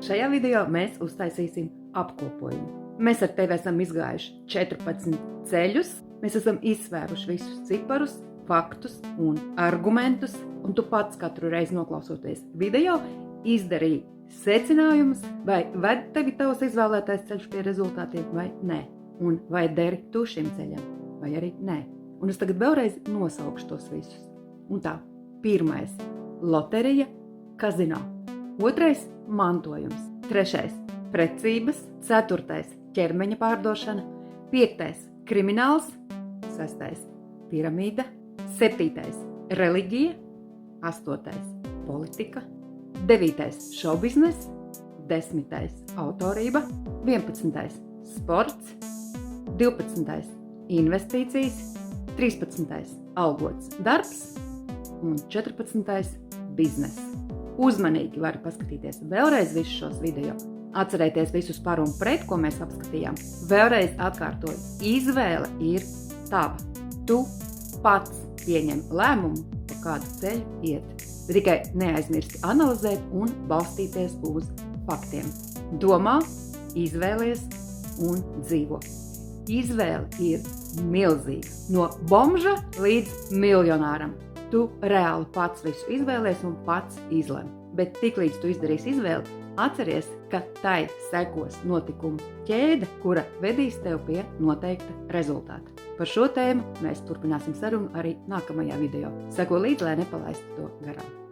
Šajā video mēs uztaisīsim apkopojumu. Mēs ar tevi esam izgājuši 14 ceļus, mēs esam izsvēruši visus ciparus, faktus un argumentus, un tu pats katru reizi noklausoties video izdarīji secinājumus, vai ved tevi tavs izvēlētais ceļš pie rezultātiem vai nē, un vai deri tu šim ceļam, vai arī nē. Un es tagad vēlreiz nosaukšu tos visus. Un tā, pirmais – loterija, kazino. Otrais – mantojums. Trešais – precības. Ceturtais – ķermeņa pārdošana. Piektais – krimināls. Sestais – piramīda. Septītais – reliģija. Astotais – politika. Devītais – šovbiznes. Desmitais – autorība. 11. – sports. 12. – investīcijas. 13. – algots darbs. Un 14. – bizness. Uzmanīgi vari paskatīties vēlreiz visus šos video, atcerēties visus par un pret, ko mēs apskatījām. Vēlreiz atkārtoju, izvēle ir tava. Tu pats pieņem lēmumu, pa kādu ceļu iet. Tikai neaizmirsti analizēt un balstīties uz faktiem. Domā, izvēlies un dzīvo. Izvēle ir milzīga. No bomža līdz miljonāram. Tu reāli pats visu izvēlies un pats izlem. Bet tiklīdz tu izdarīsi izvēli, atceries, ka tai sekos notikumu ķēde, kura vedīs tev pie noteikta rezultāta. Par šo tēmu mēs turpināsim sarunu arī nākamajā video. Seko līdzi, lai nepalaistu to garām.